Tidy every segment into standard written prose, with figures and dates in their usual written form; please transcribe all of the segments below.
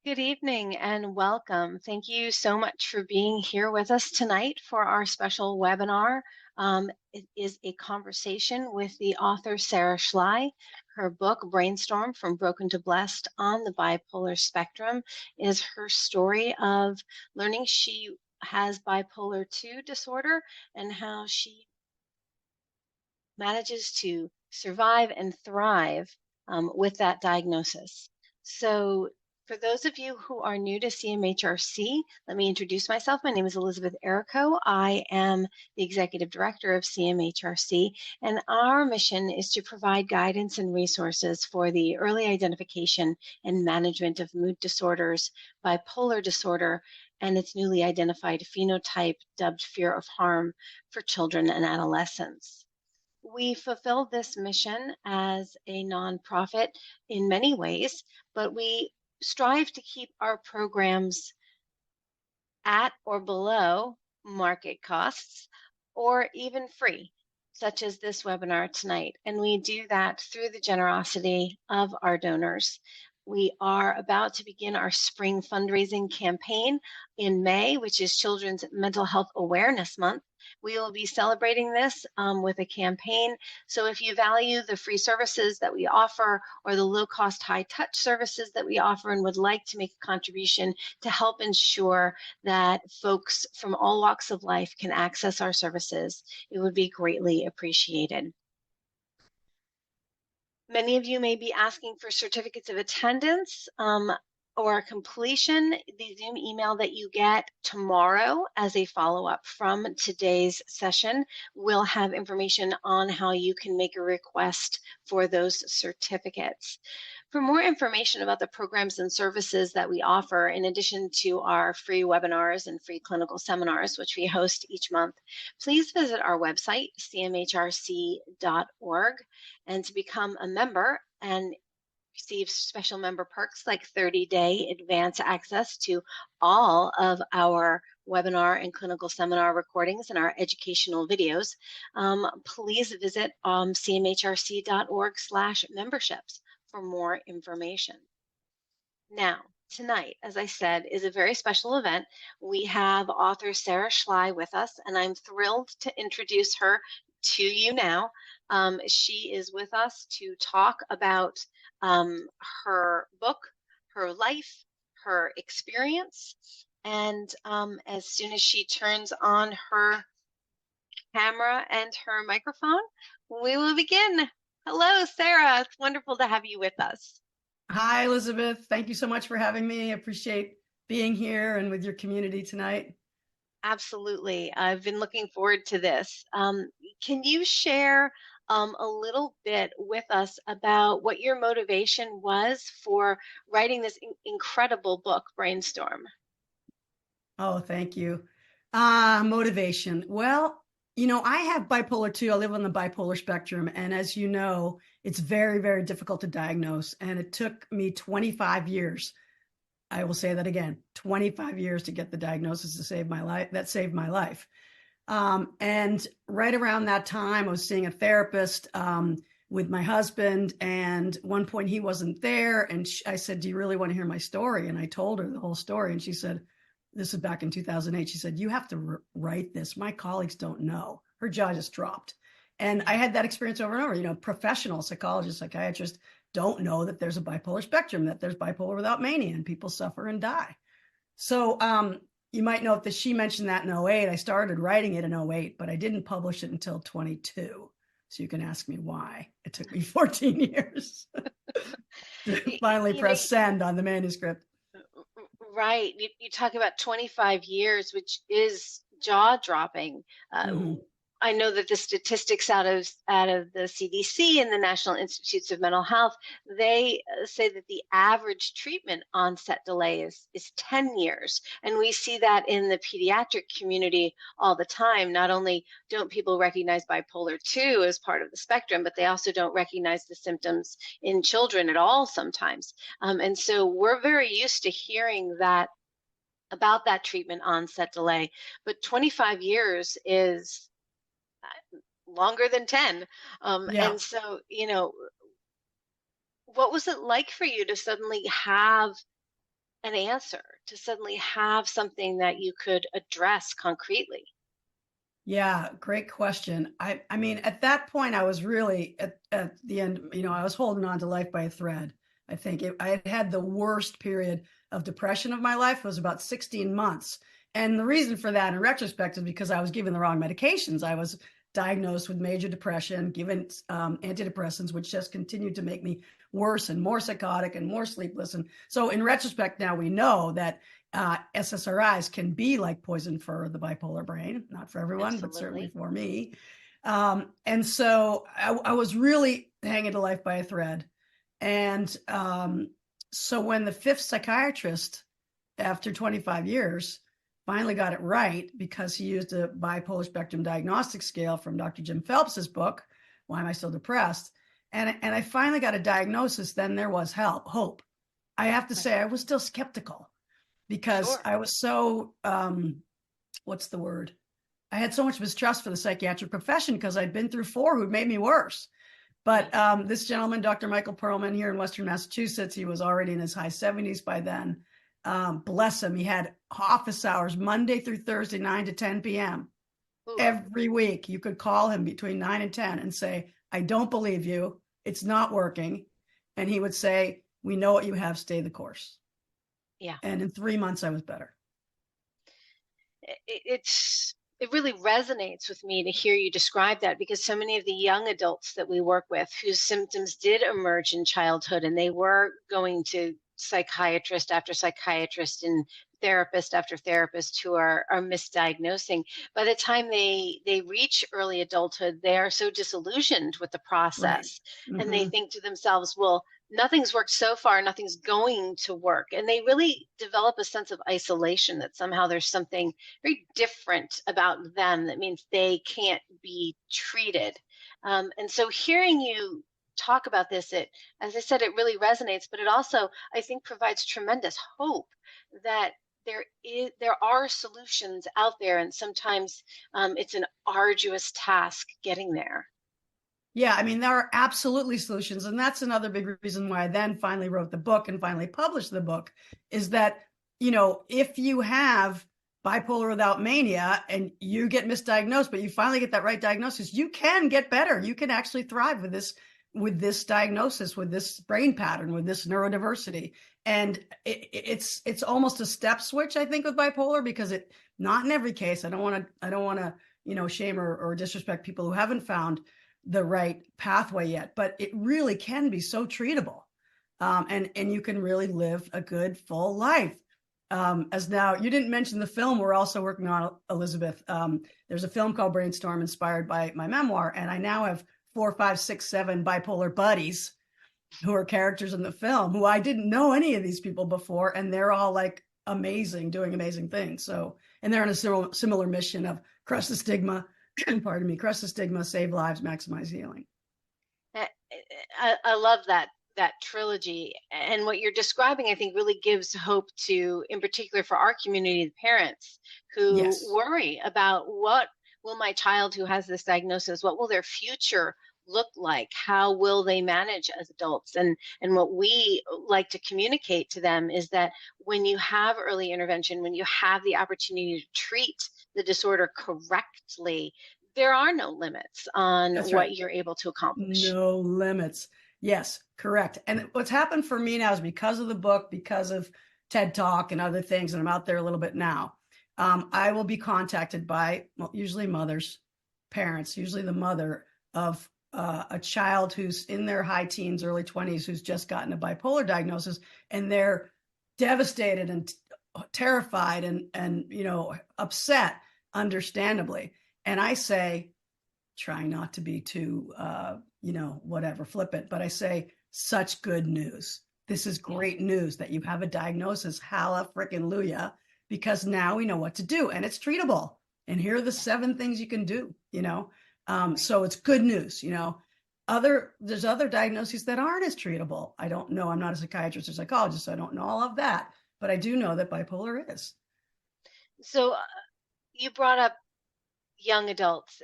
Good evening and welcome. Thank you so much for being here with us tonight for our special webinar. It is a conversation with the author Sara Schley. Her book, BrainStorm From Broken to Blessed on the Bipolar Spectrum, is her story of learning she has bipolar II disorder and how she manages to survive and thrive with that diagnosis. So for those of you who are new to CMHRC, let me introduce myself. My name is Elizabeth Errico. I am the Executive Director of CMHRC, and our mission is to provide guidance and resources for the early identification and management of mood disorders, bipolar disorder, and its newly identified phenotype dubbed fear of harm for children and adolescents. We fulfill this mission as a nonprofit in many ways, but we strive to keep our programs at or below market costs or even free, such as this webinar tonight. And we do that through the generosity of our donors. We are about to begin our spring fundraising campaign in May, which is Children's Mental Health Awareness Month. We will be celebrating this with a campaign. So if you value the free services that we offer or the low-cost, high-touch services that we offer and would like to make a contribution to help ensure that folks from all walks of life can access our services, it would be greatly appreciated. Many of you may be asking for certificates of attendance or completion. The Zoom email that you get tomorrow as a follow-up from today's session will have information on how you can make a request for those certificates. For more information about the programs and services that we offer, in addition to our free webinars and free clinical seminars, which we host each month, please visit our website, cmhrc.org, and to become a member and receive special member perks like 30-day advance access to all of our webinar and clinical seminar recordings and our educational videos, please visit cmhrc.org/memberships for more information. Now, tonight, as I said, is a very special event. We have author Sara Schley with us, and I'm thrilled to introduce her to you now. She is with us to talk about her book, her life, her experience, and as soon as she turns on her camera and her microphone, we will begin. Hello, Sara. It's wonderful to have you with us. Hi, Elizabeth. Thank you so much for having me. I appreciate being here and with your community tonight. Absolutely. I've been looking forward to this. Can you share a little bit with us about what your motivation was for writing this incredible book, BrainStorm? Oh, thank you. Motivation. Well, I have bipolar II. I live on the bipolar spectrum. And as you know, it's very, very difficult to diagnose. And it took me 25 years. I will say that again, 25 years to get the diagnosis to save my life. That saved my life. And right around that time, I was seeing a therapist with my husband. And at one point he wasn't there. And I said, do you really want to hear my story? And I told her the whole story. And she said, this is back in 2008. She said, you have to write this. My colleagues don't know. Her jaw just dropped. And I had that experience over and over. Professional psychologists, psychiatrists don't know that there's a bipolar spectrum, that there's bipolar without mania, and people suffer and die. So you might know that she mentioned that in 2008. I started writing it in 2008, but I didn't publish it until 2022. So you can ask me why. It took me 14 years to finally press send on the manuscript. Right. You talk about 25 years, which is jaw-dropping. I know that the statistics out of the CDC and the National Institutes of Mental Health, they say that the average treatment onset delay is 10 years. And we see that in the pediatric community all the time. Not only don't people recognize bipolar II as part of the spectrum, but they also don't recognize the symptoms in children at all sometimes. And so we're very used to hearing that about that treatment onset delay. But 25 years is longer than 10. And so, what was it like for you to suddenly have an answer, to suddenly have something that you could address concretely? Yeah, great question. I mean, at that point, I was really at the end, I was holding on to life by a thread. I had had the worst period of depression of my life. It was about 16 months. And the reason for that in retrospect is because I was given the wrong medications. I was diagnosed with major depression, given antidepressants, which just continued to make me worse and more psychotic and more sleepless. And so in retrospect, now we know that SSRIs can be like poison for the bipolar brain, not for everyone, but certainly Absolutely. for me. And so I was really hanging to life by a thread. And so when the fifth psychiatrist, after 25 years, finally got it right because he used a bipolar spectrum diagnostic scale from Dr. Jim Phelps's book, Why Am I Still Depressed? And I finally got a diagnosis, then there was hope. I have to Right. say, I was still skeptical because Sure. I was so, what's the word? I had so much mistrust for the psychiatric profession because I'd been through four who'd made me worse. But Yes. this gentleman, Dr. Michael Perlman, here in Western Massachusetts, he was already in his high 70s by then. Bless him. He had office hours Monday through Thursday, 9 to 10 p.m. Oof. Every week. You could call him between 9 and 10 and say, I don't believe you. It's not working. And he would say, we know what you have. Stay the course. Yeah. And in 3 months, I was better. It really resonates with me to hear you describe that, because so many of the young adults that we work with whose symptoms did emerge in childhood, and they were going to psychiatrist after psychiatrist and therapist after therapist who are misdiagnosing, by the time they reach early adulthood, they are so disillusioned with the Right. process, and they Mm-hmm. think to themselves, well, nothing's worked so far, nothing's going to work, and they really develop a sense of isolation, that somehow there's something very different about them that means they can't be treated. And so hearing you talk about this, it, as I said, it really resonates, but it also, I think, provides tremendous hope that there are solutions out there, and sometimes it's an arduous task getting there. Yeah, I mean, there are absolutely solutions. And that's another big reason why I then finally wrote the book and finally published the book is that, if you have bipolar without mania and you get misdiagnosed, but you finally get that right diagnosis, you can get better. You can actually thrive with this diagnosis, with this brain pattern, with this neurodiversity. And it's almost a step switch, I think, with bipolar, because not in every case. I don't want to, shame or disrespect people who haven't found the right pathway yet, but it really can be so treatable. And you can really live a good full life. As now, you didn't mention the film we're also working on, Elizabeth. There's a film called BrainStorm inspired by my memoir, and I now have 4, 5, 6, 7 bipolar buddies who are characters in the film who I didn't know any of these people before, and they're all like amazing, doing amazing things. So, and they're on a similar mission of crush the stigma, pardon me, crush the stigma, save lives, maximize healing. I, I love that trilogy, and what you're describing, I think, really gives hope to, in particular, for our community of parents who Yes, worry about, what will my child who has this diagnosis, what will their future look like, how will they manage as adults, and what we like to communicate to them is that when you have early intervention, when you have the opportunity to treat the disorder correctly, there are no limits on that's right. what you're able to accomplish. No limits. Yes, correct. And what's happened for me now is because of the book, because of TED Talk and other things, and I'm out there a little bit now. I will be contacted by, well, usually mothers, parents, usually the mother of a child who's in their high teens, early 20s, who's just gotten a bipolar diagnosis, and they're devastated and terrified and upset, understandably. And I say, trying not to be too, whatever, flippant, but I say, such good news. This is Yeah. great news that you have a diagnosis. Halla frickin' Luya, because now we know what to do and it's treatable. And here are the Yeah. 7 things you can do. Right. So it's good news. There's other diagnoses that aren't as treatable. I don't know. I'm not a psychiatrist or psychologist, so I don't know all of that. But I do know that bipolar is. So you brought up young adults.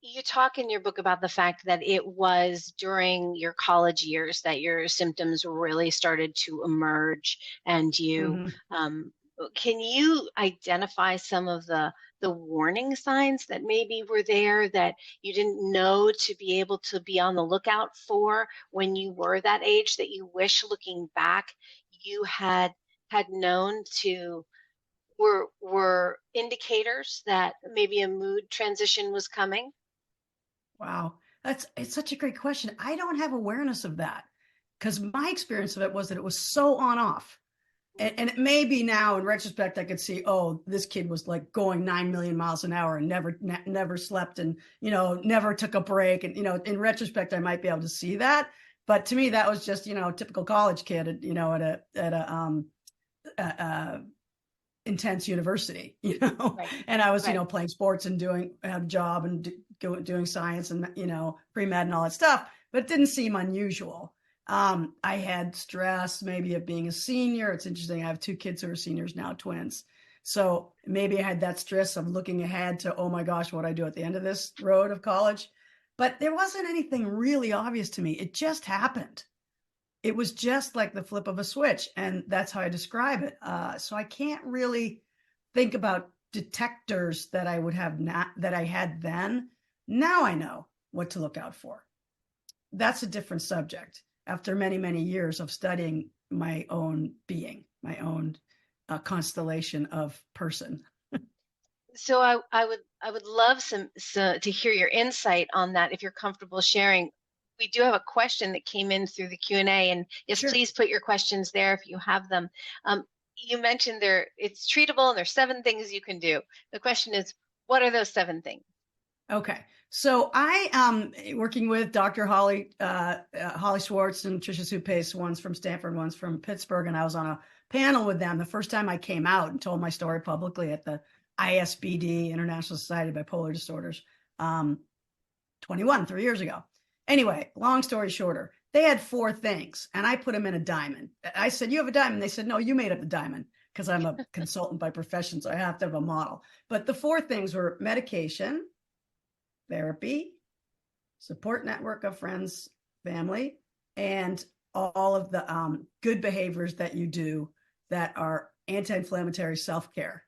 You talk in your book about the fact that it was during your college years that your symptoms really started to emerge, and you Mhm. um, can you identify some of the warning signs that maybe were there that you didn't know to be able to be on the lookout for when you were that age that you wish looking back you had known to were indicators that maybe a mood transition was coming? Wow. It's such a great question. I don't have awareness of that because my experience of it was that it was so on off. And it may be now in retrospect, I could see, oh, this kid was like going 9 million miles an hour and never slept and, never took a break. And, in retrospect, I might be able to see that. But to me, that was just, a typical college kid, at a intense university, Right. and I was, Right. playing sports and had a job and doing science and, pre-med and all that stuff, but it didn't seem unusual. I had stress maybe of being a senior. It's interesting. I have two kids who are seniors now, twins. So maybe I had that stress of looking ahead to, oh my gosh, what I do at the end of this road of college. But there wasn't anything really obvious to me. It just happened. It was just like the flip of a switch, and that's how I describe it. So I can't really think about detectors that I would have not that I had then. Now I know what to look out for. That's a different subject. After many, many years of studying my own being, my own constellation of person. So I would love to hear your insight on that if you're comfortable sharing. We do have a question that came in through the Q&A, and yes, Sure. please put your questions there if you have them. You mentioned it's treatable and there's 7 things you can do. The question is, what are those 7 things? Okay. So I am working with Dr. Holly Schwartz and Tricia Suppace, one's from Stanford, one's from Pittsburgh, and I was on a panel with them the first time I came out and told my story publicly at the ISBD, International Society of Bipolar Disorders, 3 years ago. Anyway, long story shorter, they had 4 things, and I put them in a diamond. I said, "You have a diamond." They said, "No, you made up the diamond," because I'm a consultant by profession, so I have to have a model. But the 4 things were medication, therapy, support network of friends, family, and all of the good behaviors that you do that are anti-inflammatory self-care.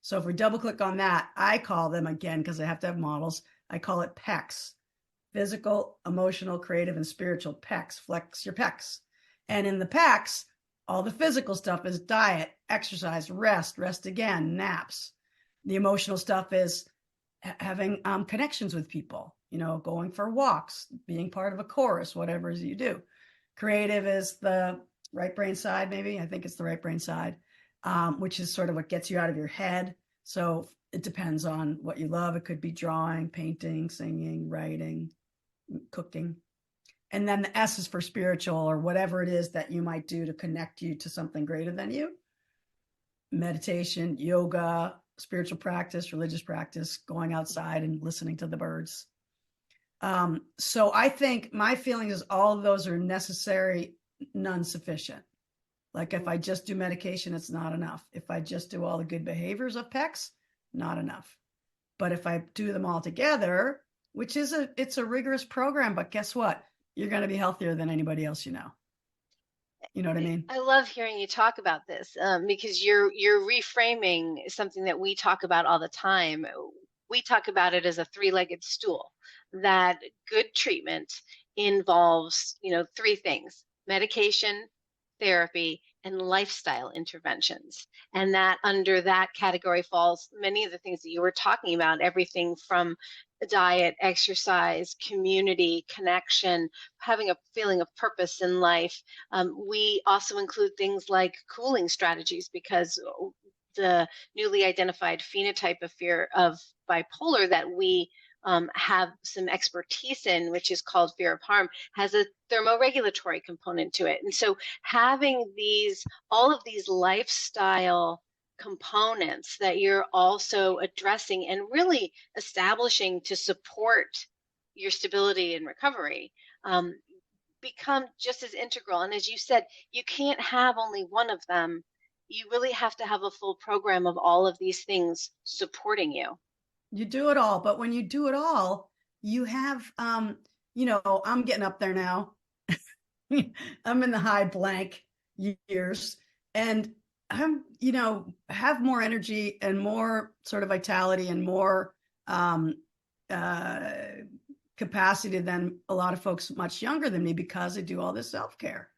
So if we double click on that, I call them, again, because I have to have models, I call it PECs: physical, emotional, creative, and spiritual PECs. Flex your PECs. And in the PECs, all the physical stuff is diet, exercise, rest again, naps. The emotional stuff is having connections with people, going for walks, being part of a chorus, whatever it is you do. Creative is the right brain side, maybe. I think it's the right brain side, which is sort of what gets you out of your head. So it depends on what you love. It could be drawing, painting, singing, writing, cooking. And then the S is for spiritual, or whatever it is that you might do to connect you to something greater than you. Meditation, yoga, spiritual practice, religious practice, going outside and listening to the birds. So I think my feeling is all of those are necessary, none sufficient. Like if I just do medication, it's not enough. If I just do all the good behaviors of PECs, not enough. But if I do them all together, which is it's a rigorous program, but guess what? You're going to be healthier than anybody else you know. You know what I mean? I love hearing you talk about this because you're reframing something that we talk about all the time. We talk about it as a three-legged stool. That good treatment involves, 3 things: medication, therapy, and lifestyle interventions. And that under that category falls many of the things that you were talking about, everything from diet, exercise, community, connection, having a feeling of purpose in life. We also include things like cooling strategies because the newly identified phenotype of fear of bipolar that we have some expertise in, which is called fear of harm, has a thermoregulatory component to it. And so having all of these lifestyle components that you're also addressing and really establishing to support your stability and recovery become just as integral. And as you said, you can't have only one of them. You really have to have a full program of all of these things supporting you. You do it all, but when you do it all, you have, I'm getting up there now. I'm in the high blank years, and have more energy and more sort of vitality and more um, uh, capacity than a lot of folks much younger than me because I do all this self-care.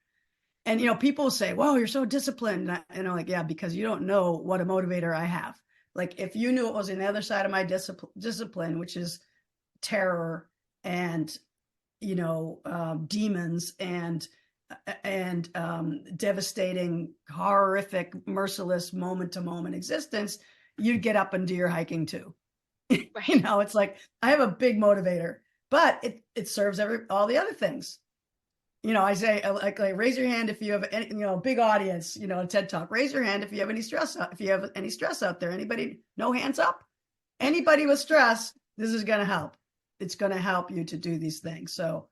And, people say, "Whoa, you're so disciplined." And I'm like, yeah, because you don't know what a motivator I have. Like, if you knew what was on the other side of my discipline, which is terror and, demons and devastating, horrific, merciless moment to moment existence, you'd get up and do your hiking too. Right. It's like, I have a big motivator, but it serves all the other things. I say, like raise your hand if you have any, big audience, a TED Talk. Raise your hand if you have any stress. If you have any stress out there, anybody? No hands up. Anybody with stress, this is going to help. It's going to help you to do these things. So,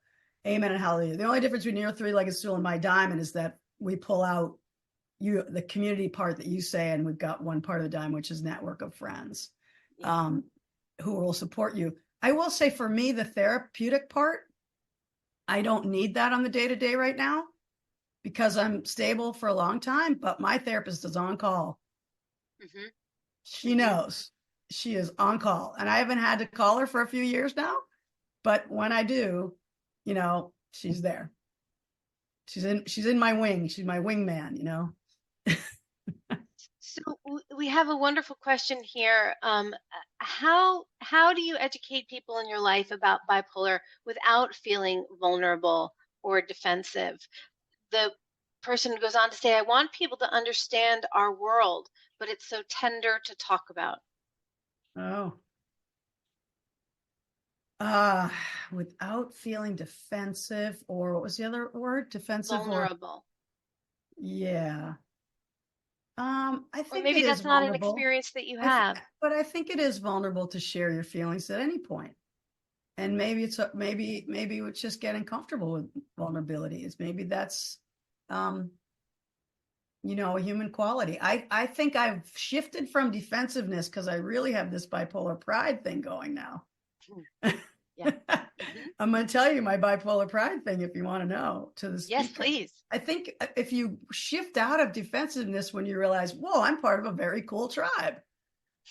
amen and hallelujah. The only difference between your three-legged stool and my diamond is that we pull out the community part that you say, and we've got one part of the diamond, which is network of friends, Yeah. who will support you. I will say, for me, the therapeutic part, I don't need that on the day-to-day right now because I'm stable for a long time, but my therapist is on call. Mm-hmm. She knows she is on call, and I haven't had to call her for a few years now, but when I do, she's there. She's in my wing. She's my wingman. So we have a wonderful question here. How do you educate people in your life about bipolar without feeling vulnerable or defensive? The person goes on to say, I want people to understand our world, but it's so tender to talk about. Oh. Without feeling defensive, or what was the other word? Defensive, or Vulnerable. yeah. I Or think maybe it is that's not an vulnerable. experience that you have. But I think it is vulnerable to share your feelings at any point. And maybe it's just getting comfortable with vulnerability. Is maybe that's um, a human quality. I think I've shifted from defensiveness because I really have this bipolar pride thing going now. Yeah. Mm-hmm. I'm going to tell you my bipolar pride thing if you want to know, to the Yes, speaker. please. I think if you shift out of defensiveness when you realize, whoa, I'm part of a very cool tribe.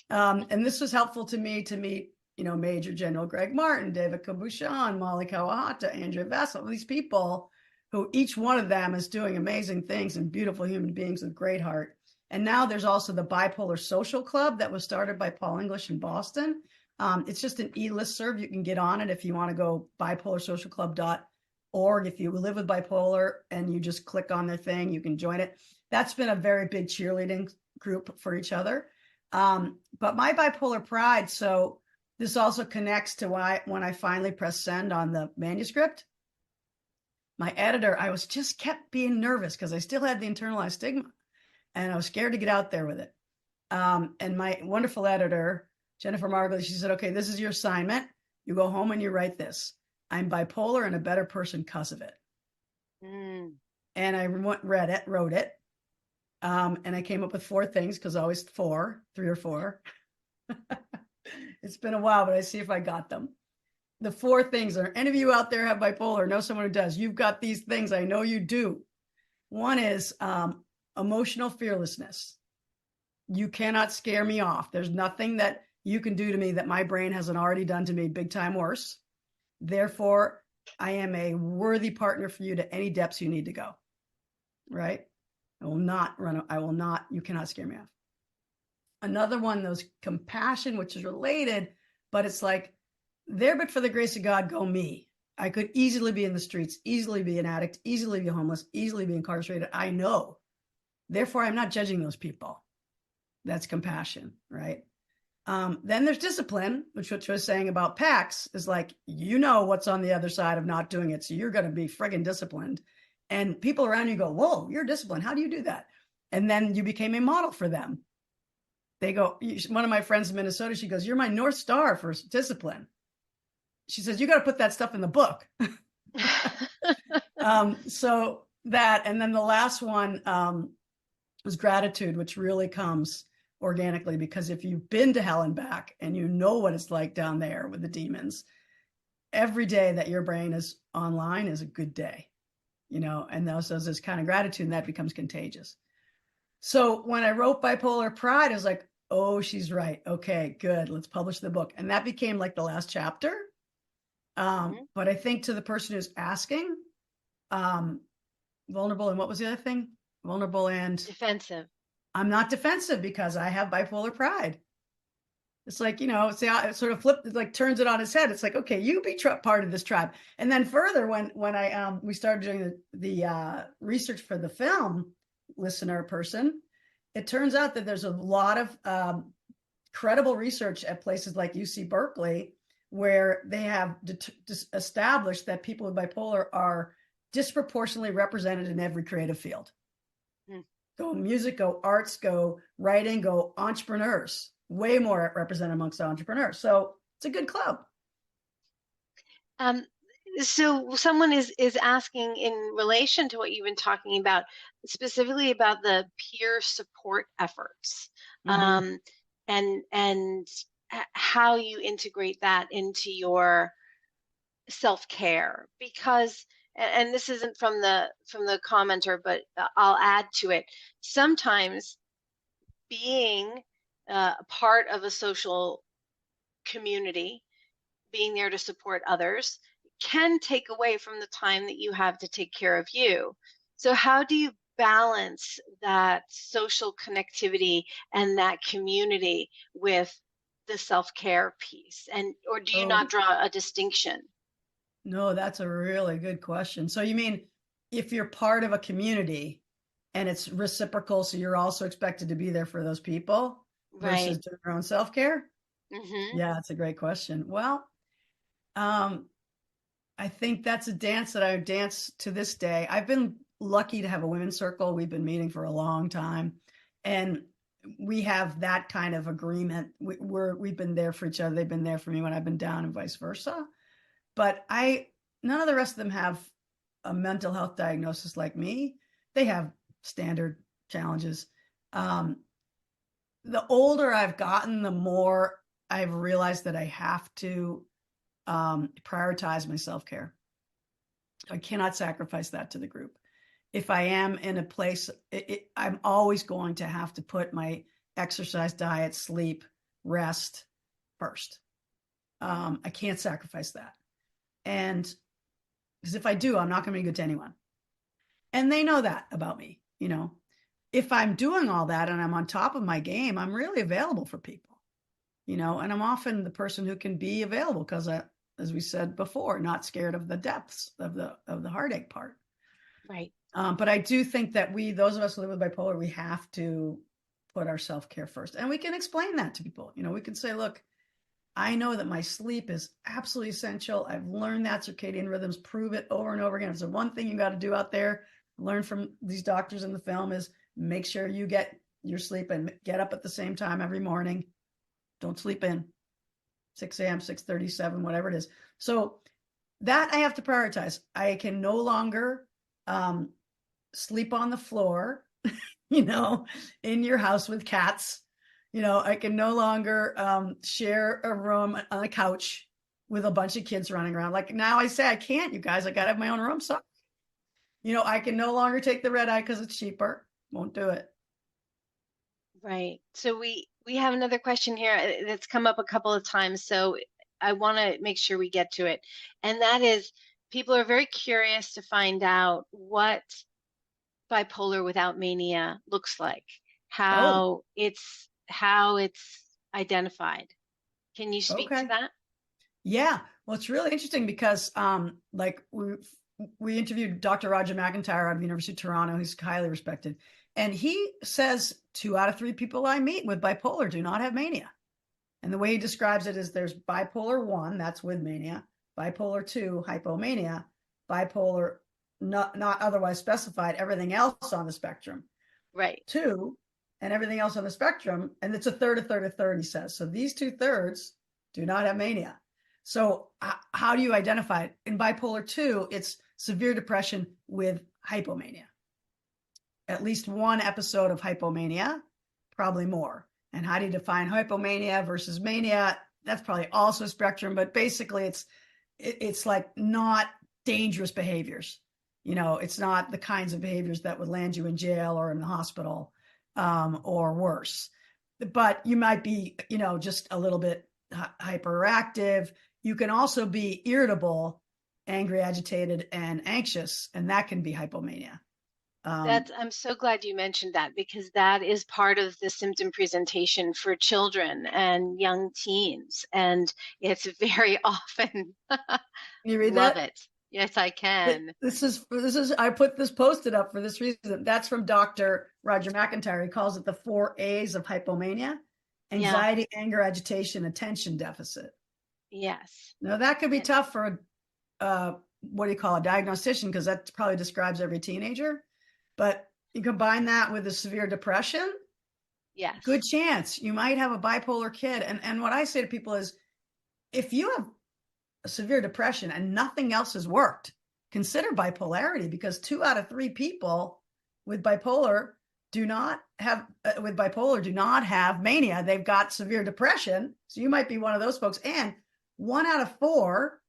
And this was helpful to me to meet, Major General Greg Martin, David Cabuchon, Molly Kawahata, Andrea Vessel, these people who each one of them is doing amazing things and beautiful human beings with great heart. And now there's also the Bipolar Social Club that was started by Paul English in Boston. It's just an e-listserv. You can get on it if you want to go bipolarsocialclub.org. If you live with bipolar and you just click on their thing, you can join it. That's been a very big cheerleading group for each other. But my bipolar pride, so this also connects to why when I finally pressed send on the manuscript, my editor, I was just kept being nervous because I still had the internalized stigma and I was scared to get out there with it. And my wonderful editor, Jennifer Margley, she said, okay, this is your assignment. You go home and you write this. I'm bipolar and a better person because of it. Mm. And I wrote it. And I came up with 4 things because always 3 or 4. It's been a while, but I see if I got them. The 4 things are, any of you out there have bipolar, know someone who does, you've got these things. I know you do. One is emotional fearlessness. You cannot scare me off. There's nothing that you can do to me that my brain hasn't already done to me big time worse. Therefore, I am a worthy partner for you to any depths you need to go. Right? You cannot scare me off. Another one, those compassion, which is related, but it's like, there but for the grace of God, go me. I could easily be in the streets, easily be an addict, easily be homeless, easily be incarcerated. I know. Therefore, I'm not judging those people. That's compassion, right? Then there's discipline, which I was saying about PAX is like, what's on the other side of not doing it. So you're going to be friggin' disciplined. And people around you go, whoa, you're disciplined. How do you do that? And then you became a model for them. They go, one of my friends in Minnesota, she goes, you're my North Star for discipline. She says, you got to put that stuff in the book. So that, and then the last one was gratitude, which really comes organically, because if you've been to hell and back and you know what it's like down there with the demons, every day that your brain is online is a good day, and there's this kind of gratitude, and that becomes contagious. So when I wrote Bipolar Pride, I was like, oh, she's right. Okay, good. Let's publish the book. And that became like the last chapter. But I think to the person who's asking, vulnerable, and what was the other thing? Vulnerable and defensive. I'm not defensive because I have bipolar pride. It's like, see how it sort of like turns it on its head. It's like, okay, you be part of this tribe. And then further, when we started doing the research for the film, listener person, it turns out that there's a lot of credible research at places like UC Berkeley, where they have established that people with bipolar are disproportionately represented in every creative field. Go music, go arts, go writing, go entrepreneurs, way more represented amongst entrepreneurs. So it's a good club. So someone is asking in relation to what you've been talking about, specifically about the peer support efforts, and how you integrate that into your self-care. Because, and this isn't from the commenter, but I'll add to it. Sometimes being a part of a social community, being there to support others, can take away from the time that you have to take care of you. So how do you balance that social connectivity and that community with the self-care piece? Or do you not draw a distinction? No, that's a really good question. So you mean if you're part of a community and it's reciprocal, so you're also expected to be there for those people versus doing your own self-care? Yeah, that's a great question. Well, I think that's a dance that I dance to this day. I've been lucky to have a women's circle. We've been meeting for a long time, and we have that kind of agreement. We've been there for each other. They've been there for me when I've been down, and vice versa. But none of the rest of them have a mental health diagnosis like me. They have standard challenges. The older I've gotten, the more I've realized that I have to prioritize my self-care. I cannot sacrifice that to the group. If I am in a place, I'm always going to have to put my exercise, diet, sleep, rest first. I can't sacrifice that. And because if I do, I'm not going to be good to anyone. And they know that about me. If I'm doing all that and I'm on top of my game, I'm really available for people, and I'm often the person who can be available because as we said before, not scared of the depths of the heartache part. Right. But I do think that those of us who live with bipolar, we have to put our self-care first. And we can explain that to people. We can say, look, I know that my sleep is absolutely essential. I've learned that circadian rhythms prove it over and over again. If there's one thing you got to do out there, learn from these doctors in the film, is make sure you get your sleep and get up at the same time every morning. Don't sleep in. 6 a.m., 6:37, whatever it is. So that I have to prioritize. I can no longer sleep on the floor, in your house with cats. I can no longer share a room on a couch with a bunch of kids running around. Like now I say, I can't, you guys, I got to have my own room. So, I can no longer take the red eye because it's cheaper. Won't do it. Right. So we have another question here that's come up a couple of times. So I want to make sure we get to it. And that is, people are very curious to find out what bipolar without mania looks like, how it's identified. Can you speak to that? Yeah. Well, it's really interesting because we interviewed Dr. Roger McIntyre out of the University of Toronto. He's highly respected. And he says 2 out of 3 people I meet with bipolar do not have mania. And the way he describes it is there's bipolar 1, that's with mania, bipolar 2, hypomania, bipolar not otherwise specified, everything else on the spectrum. Right. 2, and everything else on the spectrum. And it's a third, he says. So these 2/3 do not have mania. So how do you identify it? In bipolar 2, it's severe depression with hypomania. At least one episode of hypomania, probably more. And how do you define hypomania versus mania? That's probably also a spectrum, but basically it's it's like not dangerous behaviors. It's not the kinds of behaviors that would land you in jail or in the hospital, or worse. But you might be, just a little bit hyperactive. You can also be irritable, angry, agitated, and anxious, and that can be hypomania. I'm so glad you mentioned that, because that is part of the symptom presentation for children and young teens. And it's very often, You read love that? it. Yes, I can. This is I put this posted up for this reason. That's from Dr. Roger McIntyre. He calls it the 4 A's of hypomania: Yeah, anxiety, anger, agitation, attention deficit. yes. Now that could be And, tough for what do you call a diagnostician, because that probably describes every teenager. But you combine that with a severe depression, good yes. chance you might have a bipolar kid. And what I say to people is, if you have a severe depression and nothing else has worked, consider bipolarity, because 2 out of 3 people with bipolar do not have mania. They've got severe depression. So you might be one of those folks. And 1 out of 4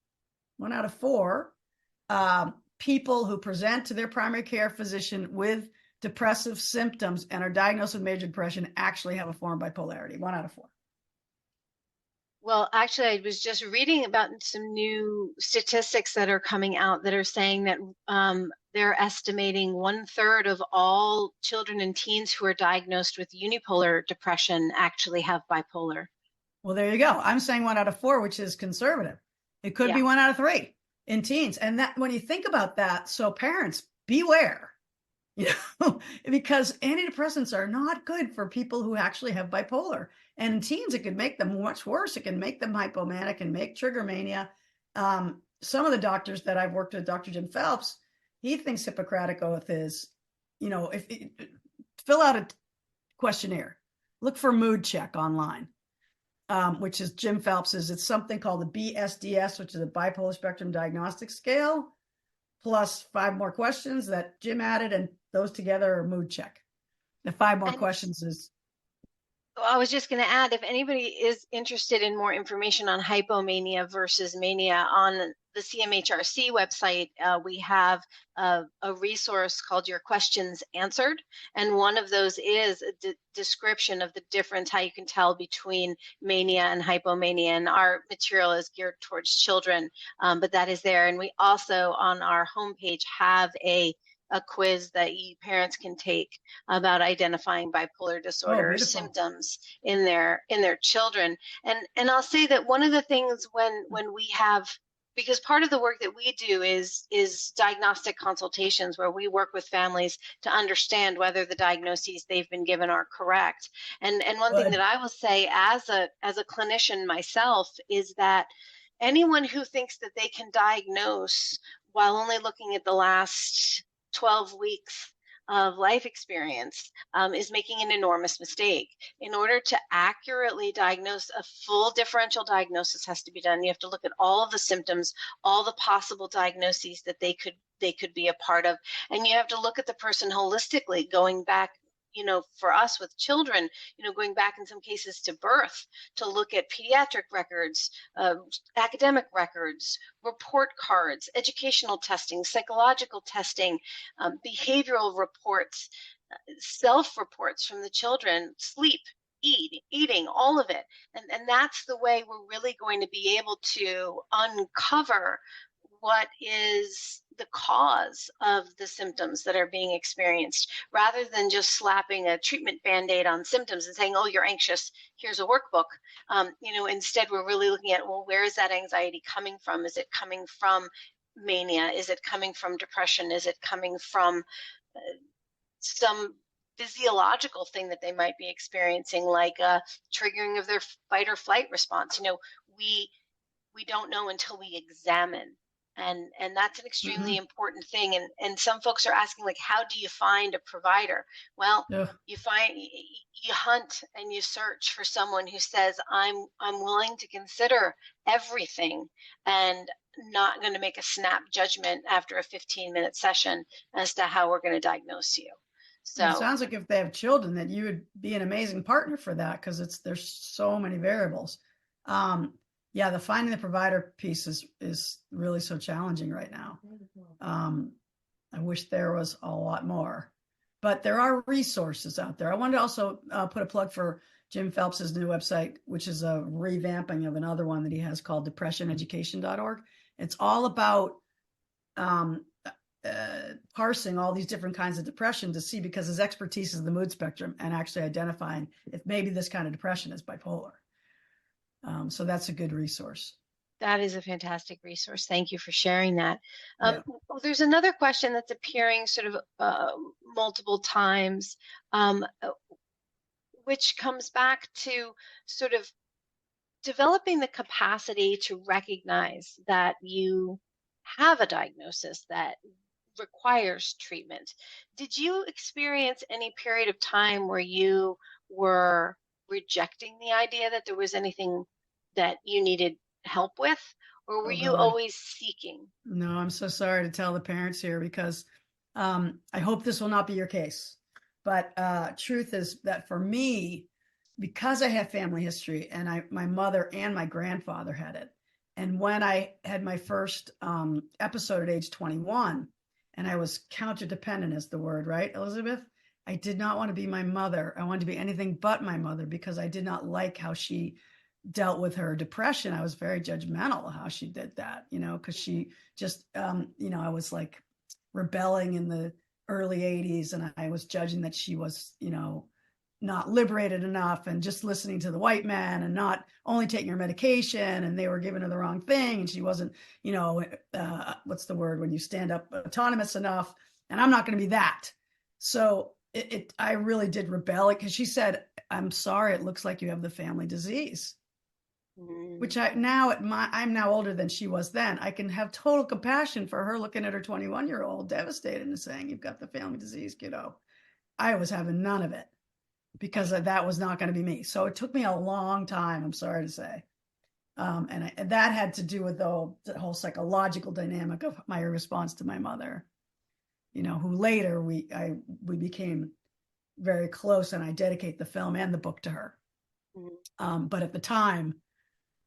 people who present to their primary care physician with depressive symptoms and are diagnosed with major depression actually have a form of bipolarity. 1 out of 4. Well, actually, I was just reading about some new statistics that are coming out that are saying that they're estimating 1/3 of all children and teens who are diagnosed with unipolar depression actually have bipolar. Well, there you go. I'm saying 1 out of 4, which is conservative. It could Yeah. be 1 out of 3 in teens. And that, when you think about that, so parents, beware, you because antidepressants are not good for people who actually have bipolar. And in teens, it can make them much worse. It can make them hypomanic and make trigger mania. Some of the doctors that I've worked with, Dr. Jim Phelps, he thinks Hippocratic Oath is, if fill out a questionnaire, look for mood check online, which is Jim Phelps's. It's something called the BSDS, which is a bipolar spectrum diagnostic scale, plus 5 more questions that Jim added, and those together are mood check. The 5 more And questions is, I was just going to add, if anybody is interested in more information on hypomania versus mania, on the CMHRC website, we have a resource called Your Questions Answered. And one of those is a description of the difference, how you can tell between mania and hypomania. And our material is geared towards children, but that is there. And we also, on our homepage, have a quiz that parents can take about identifying bipolar oh, disorder beautiful. symptoms in their children. And I'll say that one of the things when we have, because part of the work that we do is diagnostic consultations, where we work with families to understand whether the diagnoses they've been given are correct. And one thing that Good. I will say as a clinician myself is that anyone who thinks that they can diagnose while only looking at the last 12 weeks of life experience is making an enormous mistake. In order to accurately diagnose, a full differential diagnosis has to be done. You have to look at all of the symptoms, all the possible diagnoses that they could be a part of, and you have to look at the person holistically, going back, for us with children, going back in some cases to birth, to look at pediatric records, academic records, report cards, educational testing, psychological testing, behavioral reports, self-reports from the children, sleep, eating, all of it. And that's the way we're really going to be able to uncover what is the cause of the symptoms that are being experienced, rather than just slapping a treatment band-aid on symptoms and saying, oh, you're anxious, here's a workbook. Instead, we're really looking at, well, where is that anxiety coming from? Is it coming from mania? Is it coming from depression? Is it coming from some physiological thing that they might be experiencing, like a triggering of their fight or flight response? We don't know until we examine, and that's an extremely Mm-hmm. important thing. And some folks are asking, like, how do you find a provider? Well, Ugh. you hunt and you search for someone who says, I'm willing to consider everything, and not going to make a snap judgment after a 15-minute session as to how we're going to diagnose you. It So sounds like if they have children, that you would be an amazing partner for that, because there's so many variables. Um, Yeah, the finding the provider piece is really so challenging right now. I wish there was a lot more, but there are resources out there. I wanted to also put a plug for Jim Phelps's new website, which is a revamping of another one that he has called depressioneducation.org. It's all about um, parsing all these different kinds of depression to see, because his expertise is the mood spectrum and actually identifying if maybe this kind of depression is bipolar. So that's a good resource. That is a fantastic resource. Thank you for sharing that. Yeah. Well, there's another question that's appearing sort of multiple times, which comes back to sort of developing the capacity to recognize that you have a diagnosis that requires treatment. Did you experience any period of time where you were rejecting the idea that there was anything that you needed help with, or were Oh you God. always seeking? No, I'm so sorry to tell the parents here, because I hope this will not be your case. But truth is that for me, because I have family history, and my mother and my grandfather had it. And when I had my first episode at age 21, and I was counter dependent, is the word, right, Elizabeth? I did not want to be my mother. I wanted to be anything but my mother, because I did not like how she dealt with her depression. I was very judgmental of how she did that, because she just, I was like rebelling in the early 80s, and I was judging that she was, not liberated enough, and just listening to the white man, and not only taking her medication, and they were giving her the wrong thing, and she wasn't, what's the word when you stand up, autonomous enough, and I'm not going to be that. So I really did rebel, because she said, "I'm sorry, it looks like you have the family disease." Which I'm now older than she was then. I can have total compassion for her looking at her 21-year-old devastated and saying, "You've got the family disease, kiddo." I was having none of it, because that was not going to be me. So it took me a long time, I'm sorry to say. And that had to do with the whole psychological dynamic of my response to my mother, who later we became very close, and I dedicate the film and the book to her. But at the time,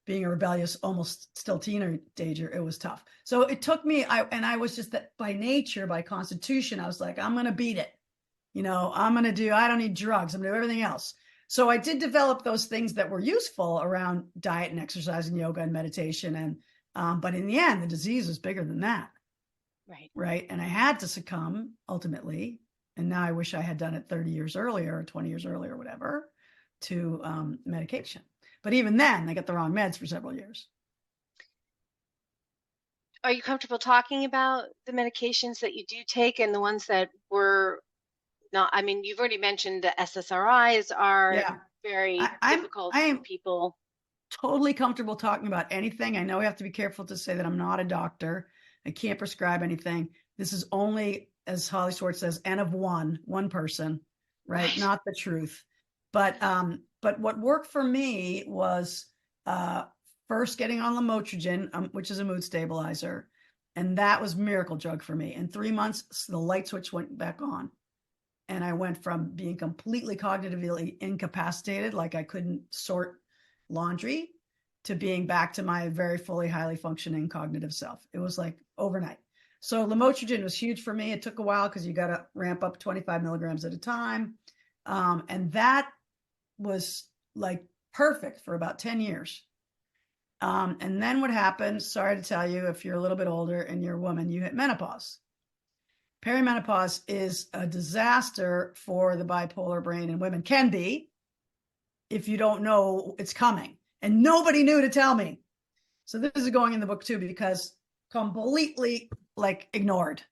being a rebellious, almost still teenager, it was tough. So it took me, I was just that by nature, by constitution, I was like, I'm going to beat it. I don't need drugs. I'm going to do everything else. So I did develop those things that were useful around diet and exercise and yoga and meditation. But in the end, the disease was bigger than that. Right. Right. And I had to succumb ultimately. And now I wish I had done it 30 years earlier, or 20 years earlier, or whatever, to medication. But even then, I got the wrong meds for several years. Are you comfortable talking about the medications that you do take and the ones that were not? I mean, you've already mentioned the SSRIs are Yeah. very difficult I for am people. totally comfortable talking about anything. I know we have to be careful to say that I'm not a doctor. I can't prescribe anything. This is only, as Holly Schwartz says, N of one person, right? Right. Not the truth. But what worked for me was first getting on lamotrigine, which is a mood stabilizer, and that was miracle drug for me. In 3 months, the light switch went back on, and I went from being completely cognitively incapacitated, like I couldn't sort laundry, to being back to my very fully highly functioning cognitive self. It was like overnight. So lamotrigine was huge for me. It took a while, because you got to ramp up 25 milligrams at a time. And that was like perfect for about 10 years. And then what happened, sorry to tell you, if you're a little bit older and you're a woman, you hit menopause. Perimenopause is a disaster for the bipolar brain, and women can be, if you don't know it's coming. And nobody knew to tell me. So this is going in the book too, because completely ignored.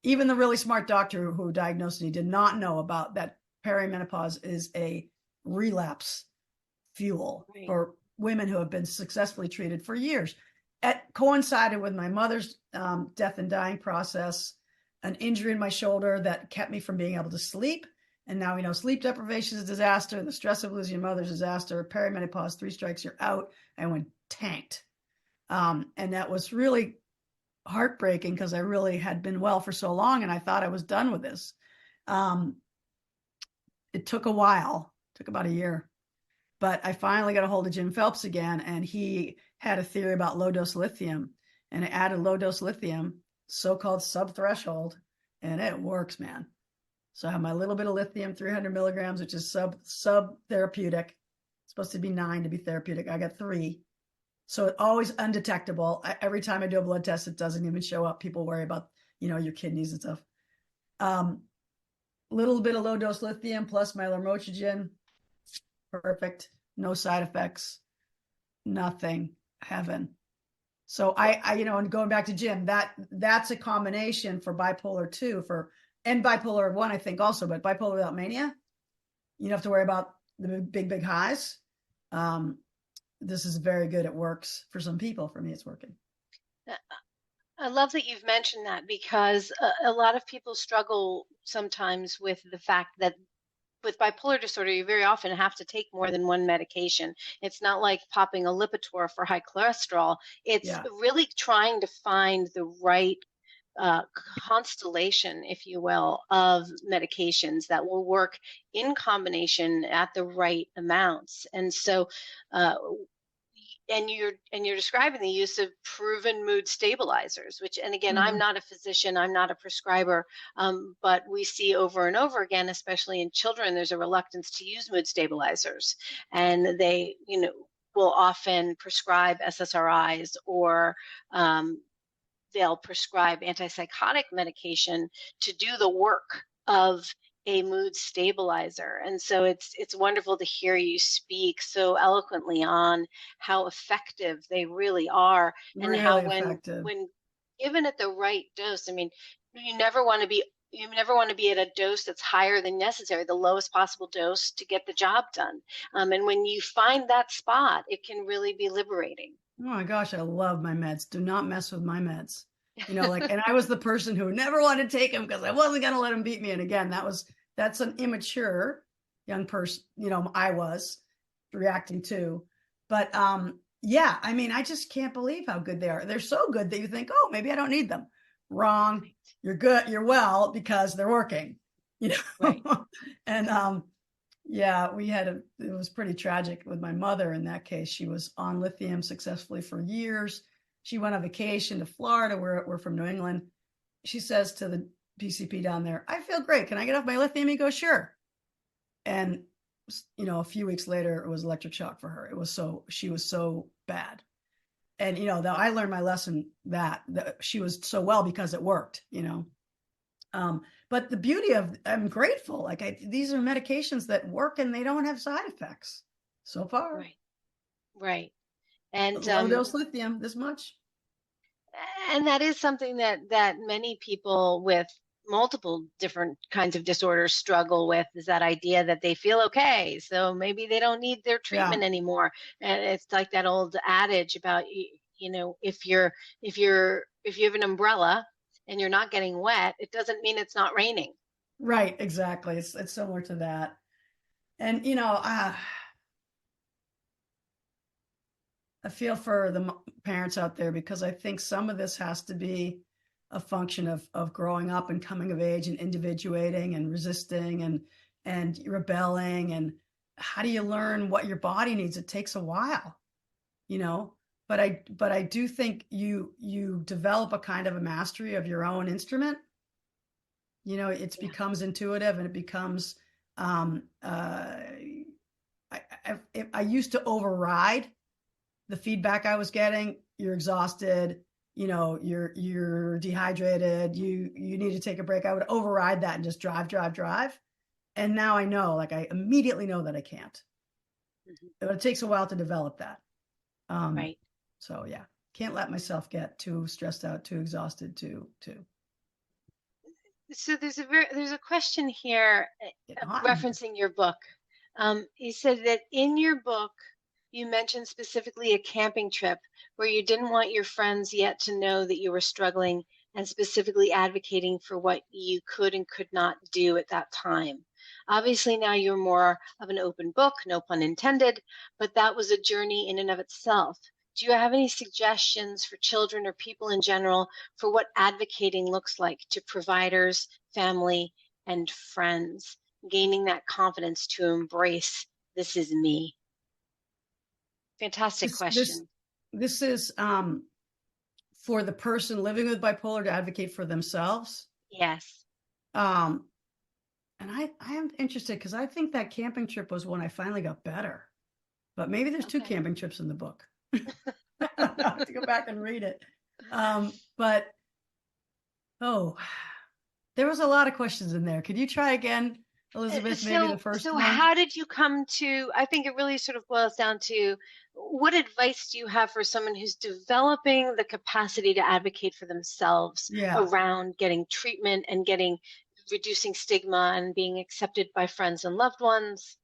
Even the really smart doctor who diagnosed me did not know about that. Perimenopause is a relapse fuel for women who have been successfully treated for years. It coincided with my mother's death and dying process, an injury in my shoulder that kept me from being able to sleep. And now we know sleep deprivation is a disaster. The stress of losing your mother's disaster. Perimenopause, 3 strikes, you're out. I went tanked. And that was really heartbreaking, because I really had been well for so long, and I thought I was done with this. It took a while, took about a year. But I finally got a hold of Jim Phelps again, and he had a theory about low dose lithium, and I added low dose lithium, so-called sub-threshold, and it works, man. So I have my little bit of lithium, 300 milligrams, which is sub therapeutic. It's supposed to be 9 to be therapeutic. I got 3. So it's always undetectable. Every time I do a blood test, it doesn't even show up. People worry about, your kidneys and stuff. Little bit of low dose lithium plus my lamotrigine. Perfect. No side effects. Nothing. Heaven. So I and going back to Jim, that's a combination for bipolar 2 and bipolar 1, I think also, but bipolar without mania, you don't have to worry about the big highs. This is very good. It works for some people. For me, it's working. I love that you've mentioned that, because a lot of people struggle sometimes with the fact that with bipolar disorder, you very often have to take more than one medication. It's not like popping a Lipitor for high cholesterol. It's really trying to find the right constellation, if you will, of medications that will work in combination at the right amounts. And so, and you're describing the use of proven mood stabilizers, which, and again, I'm not a physician, I'm not a prescriber, but we see over and over again, especially in children, there's a reluctance to use mood stabilizers, and they, will often prescribe SSRIs, or they'll prescribe antipsychotic medication to do the work of a mood stabilizer. And so it's wonderful to hear you speak so eloquently on how effective they really are, and really how effective. when given at the right dose, I mean, you never want to be at a dose that's higher than necessary, the lowest possible dose to get the job done. And when you find that spot, it can really be liberating. Oh my gosh, I love my meds. Do not mess with my meds. And I was the person who never wanted to take them because I wasn't going to let them beat me. And again, that's an immature young person, I was reacting to. But yeah, I mean, I just can't believe how good they are. They're so good that you think, oh, maybe I don't need them. Wrong. You're good. You're well because they're working, Right. And yeah, it was pretty tragic with my mother in that case. She was on lithium successfully for years. She went on vacation to Florida. We're from New England. She says to the PCP down there, I feel great. Can I get off my lithium? He goes, sure. And, a few weeks later, it was electric shock for her. She was so bad. And, though I learned my lesson that she was so well because it worked, But the beauty I'm grateful. These are medications that work and they don't have side effects so far. Right. Right. And low dose lithium, this much. And that is something that many people with multiple different kinds of disorders struggle with, is that idea that they feel okay, so maybe they don't need their treatment anymore. And it's like that old adage about, if you have an umbrella and you're not getting wet, it doesn't mean it's not raining. Right, exactly. It's similar to that. And I feel for the parents out there, because I think some of this has to be a function of growing up and coming of age and individuating and resisting and rebelling. And how do you learn what your body needs? It takes a while, but I do think you develop a kind of a mastery of your own instrument. It becomes intuitive, and it becomes I used to override the feedback I was getting. You're exhausted, you're dehydrated, you need to take a break. I would override that and just drive. And now I know, I immediately know that I can't. But it takes a while to develop that. Right. So yeah, can't let myself get too stressed out, too exhausted, too. So there's a question here referencing your book. You said that in your book, you mentioned specifically a camping trip where you didn't want your friends yet to know that you were struggling, and specifically advocating for what you could and could not do at that time. Obviously, now you're more of an open book, no pun intended, but that was a journey in and of itself. Do you have any suggestions for children or people in general for what advocating looks like to providers, family, and friends, gaining that confidence to embrace, this is me? Fantastic question. this is for the person living with bipolar to advocate for themselves. Yes. Um, and I am interested because I think that camping trip was when I finally got better. But maybe there's two Okay. camping trips in the book. I have to go back and read it. But oh, there was a lot of questions in there. Could you try again, Elizabeth? Maybe the first So one? how did you come to, I think it really sort of boils down to what advice do you have for someone who's developing the capacity to advocate for themselves Yeah. around getting treatment and getting reducing stigma and being accepted by friends and loved ones?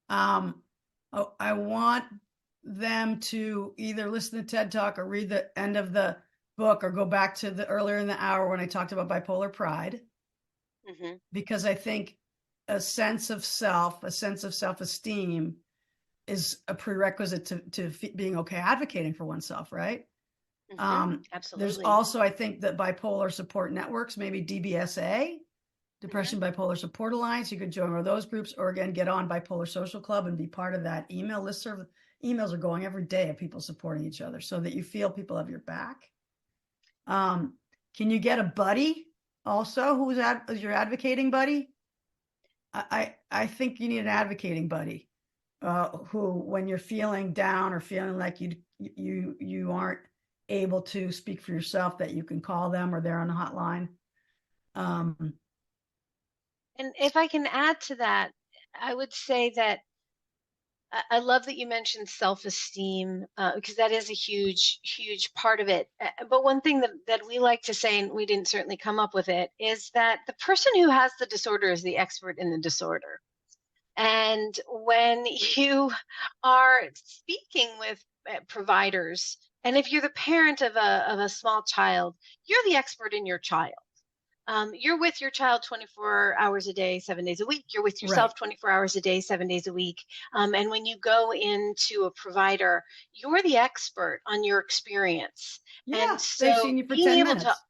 Oh, I want them to either listen to TED Talk or read the end of the book or go back to the earlier in the hour when I talked about bipolar pride, Mm-hmm. because I think a sense of self, a sense of self-esteem is a prerequisite to being okay advocating for oneself, right? Mm-hmm. There's Absolutely. also, I think, that bipolar support networks, maybe DBSA, Mm-hmm. Depression Bipolar Support Alliance. You could join one of those groups, or again, get on Bipolar Social Club and be part of that email listserv. Emails are going every day of people supporting each other so that you feel people have your back. Can you get a buddy also who's your advocating buddy? I think you need an advocating buddy who, when you're feeling down or feeling like you aren't able to speak for yourself, that you can call them or they're on the hotline. Um, And if I can add to that, I would say that I love that you mentioned self-esteem because that is a huge, huge part of it. But one thing that we like to say, and we didn't certainly come up with it, is that the person who has the disorder is the expert in the disorder. And when you are speaking with providers, and if you're the parent of a small child, you're the expert in your child. You're with your child 24 hours a day, 7 days a week. You're with right. yourself 24 hours a day, 7 days a week. And when you go into a provider, you're the expert on your experience. Yeah, And they've seen so you for being 10 able to, minutes.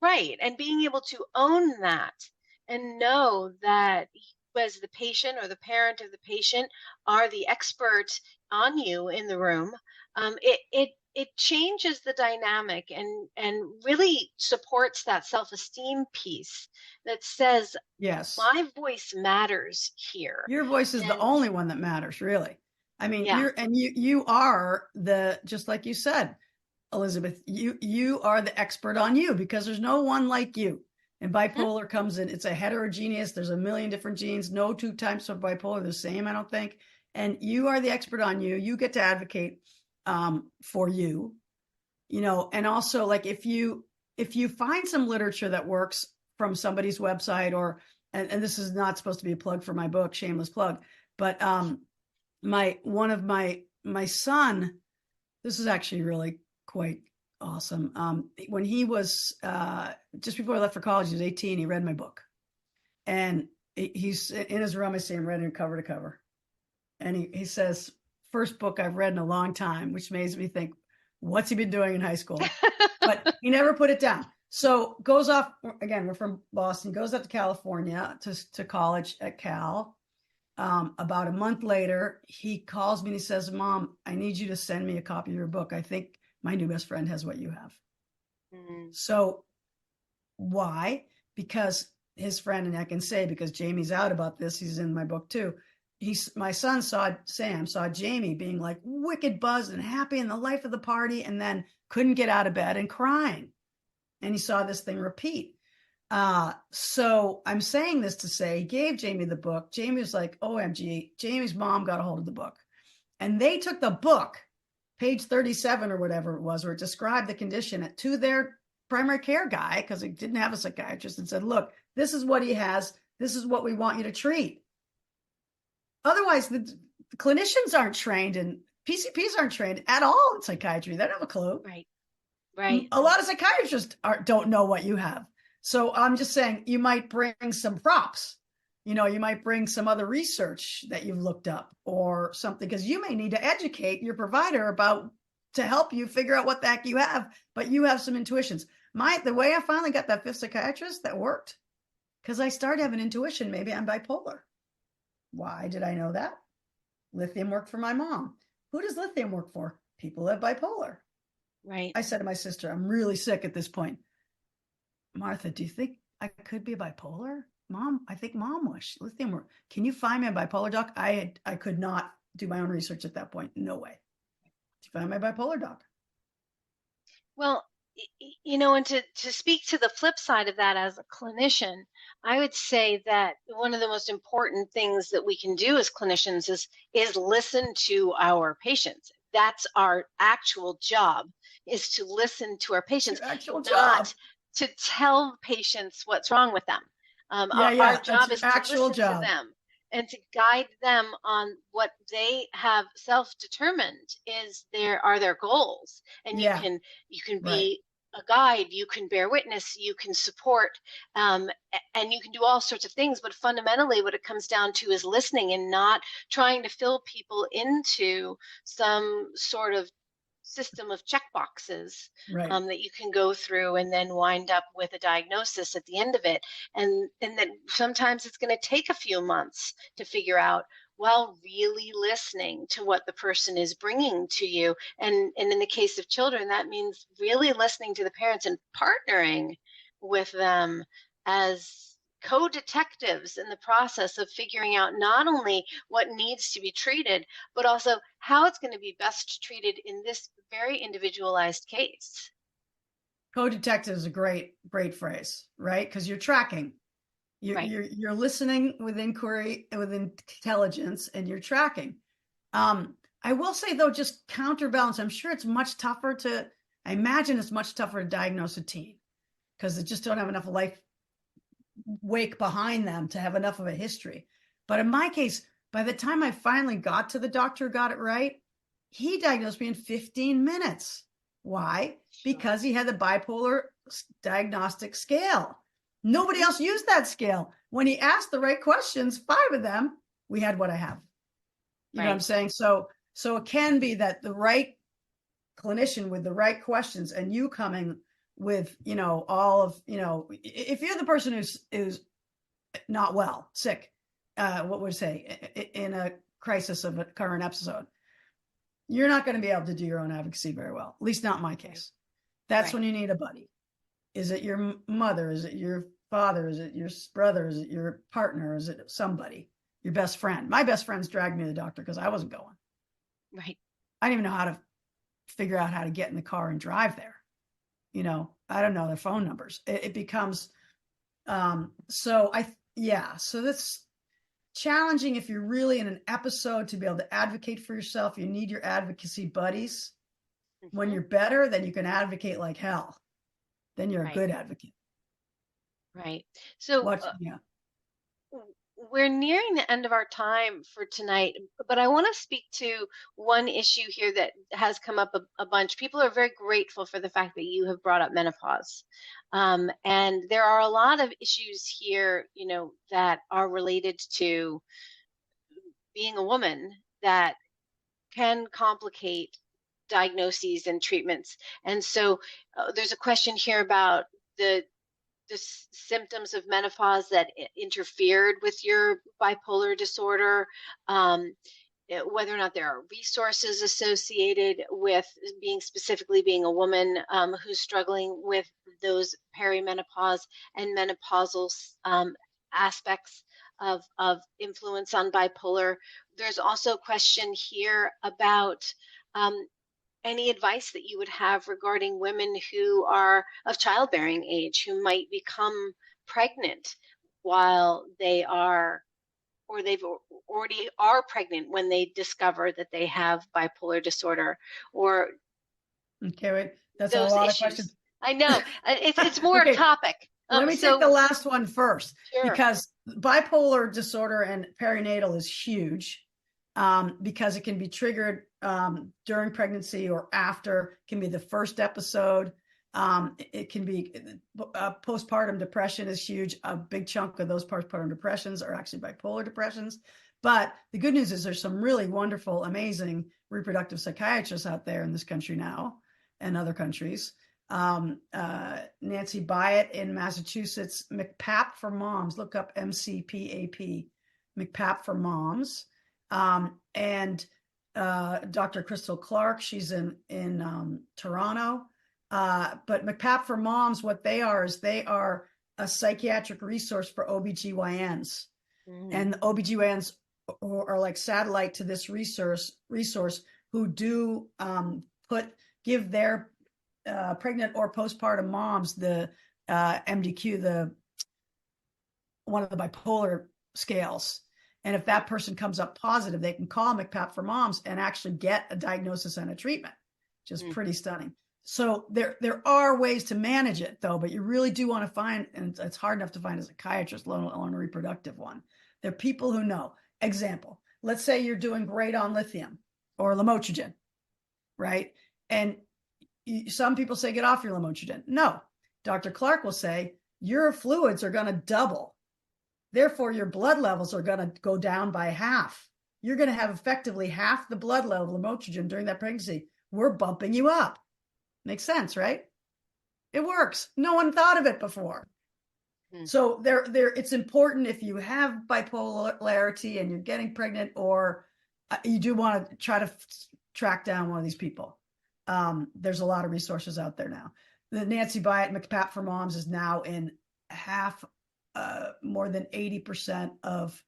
right, and being able to own that and know that you as the patient or the parent of the patient are the expert on you in the room, it changes the dynamic and really supports that self-esteem piece that says Yes. my voice matters here. Your voice is the And only one that matters, really. I mean, yeah. you are the, just like you said, Elizabeth, you are the expert on you because there's no one like you. And Mhm. bipolar comes in, it's a heterogeneous, there's a million different genes, no two types of bipolar are the same, I don't think. And you are the expert on you. You get to advocate for you, and also, like, if you find some literature that works from somebody's website, or and this is not supposed to be a plug for my book, shameless plug, but my son, this is actually really quite awesome. When he was just before I left for college, he was 18. He read my book, and he's in his room. I see him reading cover to cover, and he says, "First book I've read in a long time," which makes me think, what's he been doing in high school? But he never put it down. So goes off again. We're from Boston. Goes up to California to college at Cal. About a month later, he calls me and he says, "Mom, I need you to send me a copy of your book. I think my new best friend has what you have." Mm. So why? Because his friend, and I can say because Jamie's out about this, he's in my book too. My son Sam saw Jamie being like wicked buzzed and happy in the life of the party, and then couldn't get out of bed and crying. And he saw this thing repeat. So I'm saying this to say he gave Jamie the book. Jamie was like, OMG, Jamie's mom got a hold of the book. And they took the book, page 37 or whatever it was, where it described the condition, to their primary care guy, because he didn't have a psychiatrist, and said, look, this is what he has. This is what we want you to treat. Otherwise, the clinicians aren't trained, and PCPs aren't trained at all in psychiatry. They don't have a clue. Right. Right. A lot of psychiatrists don't know what you have. So I'm just saying, you might bring some props. You might bring some other research that you've looked up or something, because you may need to educate your provider about to help you figure out what the heck you have, but you have some intuitions. The way I finally got that fifth psychiatrist that worked, because I started having intuition, maybe I'm bipolar. Why did I know that? Lithium worked for my mom. Who does lithium work for? People that have bipolar. Right. I said to my sister, I'm really sick at this point. Martha, do you think I could be bipolar? Mom, I think mom was lithium work. Can you find me a bipolar doc? I could not do my own research at that point. No way. To find my bipolar doc. Well, and to speak to the flip side of that as a clinician, I would say that one of the most important things that we can do as clinicians is listen to our patients. That's our actual job, is to listen to our It's patients, your actual job. not to tell patients what's wrong with them. Yeah, Our yeah. That's job your is to actual listen to job. them and to guide them on what they have self-determined are their goals. And Yeah, you can right. be a guide, you can bear witness, you can support, and you can do all sorts of things. But fundamentally, what it comes down to is listening and not trying to fill people into some sort of system of check boxes Right. that you can go through and then wind up with a diagnosis at the end of it. And then sometimes it's going to take a few months to figure out, while really listening to what the person is bringing to you. And in the case of children, that means really listening to the parents and partnering with them as co-detectives in the process of figuring out not only what needs to be treated, but also how it's going to be best treated in this very individualized case. Co-detective is a great phrase, right? Because you're tracking. Right. You're listening with inquiry, with intelligence, and you're tracking. I will say though, just counterbalance. I'm sure it's much tougher to. I imagine it's much tougher to diagnose a teen because they just don't have enough life wake behind them to have enough of a history. But in my case, by the time I finally got to the doctor, got it right, he diagnosed me in 15 minutes. Why? Sure. Because he had the bipolar diagnostic scale. Nobody Mm-hmm. else used that scale. When he asked the right questions, 5 of them, we had what I have. You know what I'm Right. saying? So it can be that the right clinician with the right questions and you coming with, all of, if you're the person who's not well, sick, what would I say, in a crisis of a current episode, you're not going to be able to do your own advocacy very well, at least not in my Right. case. That's Right. when you need a buddy. Is it your mother? Is it your father? Is it your brother? Is it your partner? Is it somebody? Your best friend? My best friends dragged me to the doctor because I wasn't going. Right. I didn't even know how to figure out how to get in the car and drive there. I don't know their phone numbers. It becomes so that's challenging if you're really in an episode to be able to advocate for yourself. You need your advocacy buddies. When Mm-hmm. you're better, then you can advocate like hell. Then you're a Right. good advocate. Right. So Yeah. we're nearing the end of our time for tonight, but I want to speak to one issue here that has come up a bunch. People are very grateful for the fact that you have brought up menopause. And there are a lot of issues here, that are related to being a woman that can complicate diagnoses and treatments. And so there's a question here about the symptoms of menopause that interfered with your bipolar disorder, whether or not there are resources associated with being a woman who's struggling with those perimenopause and menopausal aspects of influence on bipolar. There's also a question here about um, any advice that you would have regarding women who are of childbearing age, who might become pregnant while they are, or they've already are pregnant when they discover that they have bipolar disorder, or Okay, wait. That's a those lot of issues. questions. I know it's more a Okay, topic. let me take the So last one first sure. because bipolar disorder and perinatal is huge because it can be triggered during pregnancy or after, can be the first episode. It can be postpartum depression is huge. A big chunk of those postpartum depressions are actually bipolar depressions. But the good news is there's some really wonderful, amazing reproductive psychiatrists out there in this country now and other countries. Nancy Byatt in Massachusetts, McPap for Moms. Look up MCPAP, McPap for Moms. And Dr. Crystal Clark. She's in Toronto. But McPap for Moms, what they are is they are a psychiatric resource for OBGYNs. And the OBGYNs are like satellite to this resource who do give their pregnant or postpartum moms the MDQ, one of the bipolar scales. And if that person comes up positive, they can call McPap for Moms and actually get a diagnosis and a treatment, which is pretty stunning. So there are ways to manage it, though, but you really do want to find, and it's hard enough to find a psychiatrist, let alone a reproductive one. There are people who know. Example, let's say you're doing great on lithium or lamotrigine, right? And some people say, get off your lamotrigine. No, Dr. Clark will say, your fluids are going to double. Therefore, your blood levels are going to go down by half. You're going to have effectively half the blood level of lamotrigine during that pregnancy. We're bumping you up. Makes sense, right? It works. No one thought of it before. So it's important if you have bipolarity and you're getting pregnant, or you do want to try to track down one of these people. There's a lot of resources out there now. The Nancy Byatt McPap for Moms is now in more than 80% of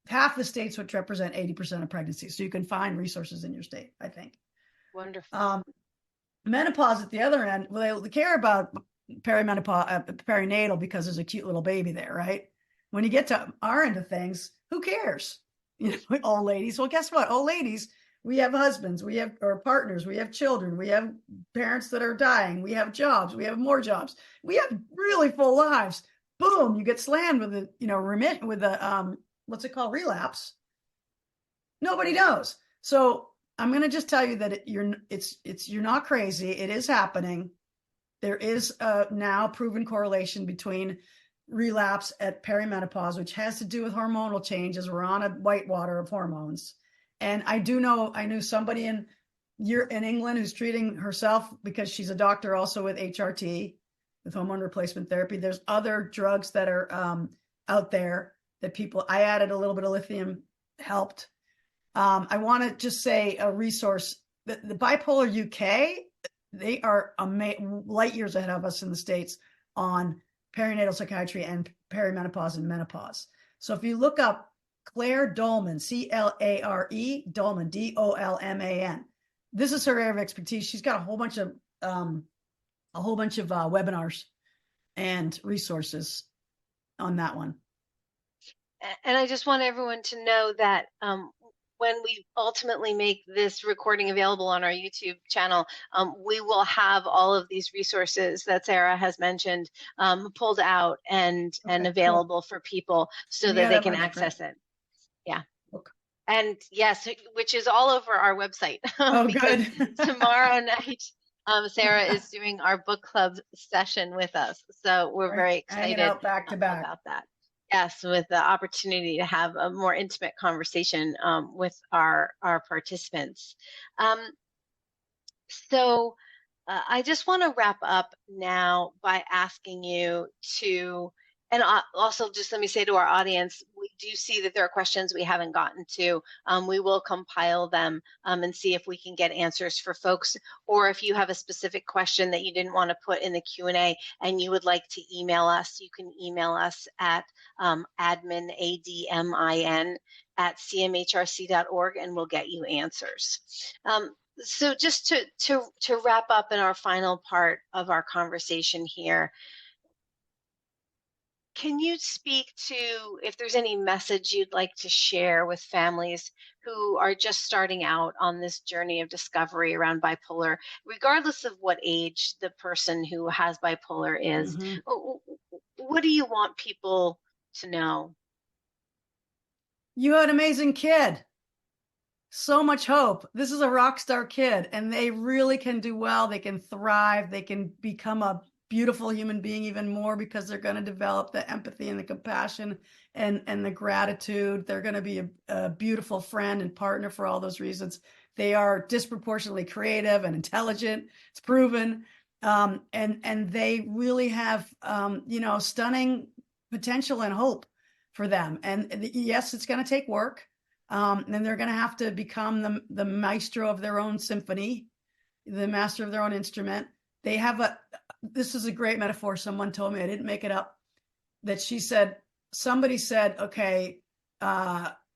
half the states, which represent 80% of pregnancies. So you can find resources in your state, I think. Wonderful. Menopause at the other end, well, they care about perinatal because there's a cute little baby there, right? When you get to our end of things, who cares? Old ladies. Well, guess what? Old ladies, we have husbands, we have our partners, we have children, we have parents that are dying, we have jobs, we have more jobs, we have really full lives. Boom, you get slammed with what's it called, relapse. Nobody knows. So I'm going to just tell you that you're not crazy. It is happening. There is a now proven correlation between relapse at perimenopause, which has to do with hormonal changes. We're on a whitewater of hormones. And I knew somebody in England who's treating herself because she's a doctor also with HRT, with hormone replacement therapy. There's other drugs that are out there that I added a little bit of lithium, helped. I want to just say a resource, the Bipolar UK, they are light years ahead of us in the States on perinatal psychiatry and perimenopause and menopause. So if you look up Claire Dolman, Clare Dolman, Dolman, this is her area of expertise. She's got a whole bunch of webinars and resources on that one. And I just want everyone to know that when we ultimately make this recording available on our YouTube channel, we will have all of these resources that Sara has mentioned pulled out and available for people so that they can access it. Yeah. Okay. And yes, which is all over our website. Because good. Tomorrow night, Sara is doing our book club session with us. So we're very excited back to back about that. Yes, with the opportunity to have a more intimate conversation with our participants. So I just want to wrap up now by asking you to, and also just let me say to our audience, we do see that there are questions we haven't gotten to. We will compile them and see if we can get answers for folks, or if you have a specific question that you didn't want to put in the Q&A and you would like to email us, you can email us at admin, ADMIN, @cmhrc.org, and we'll get you answers. So just to wrap up in our final part of our conversation here, can you speak to if there's any message you'd like to share with families who are just starting out on this journey of discovery around bipolar, regardless of what age the person who has bipolar is? What do you want people to know? You had an amazing kid. So much hope. This is a rock star kid, and they really can do well. They can thrive. They can become a beautiful human being even more because they're going to develop the empathy and the compassion and the gratitude. They're going to be a beautiful friend and partner for all those reasons. They are disproportionately creative and intelligent. It's proven. And they really have, stunning potential and hope for them. And yes, it's going to take work. And they're going to have to become the maestro of their own symphony, the master of their own instrument. They have this is a great metaphor. Someone told me, I didn't make it up, that somebody said, okay,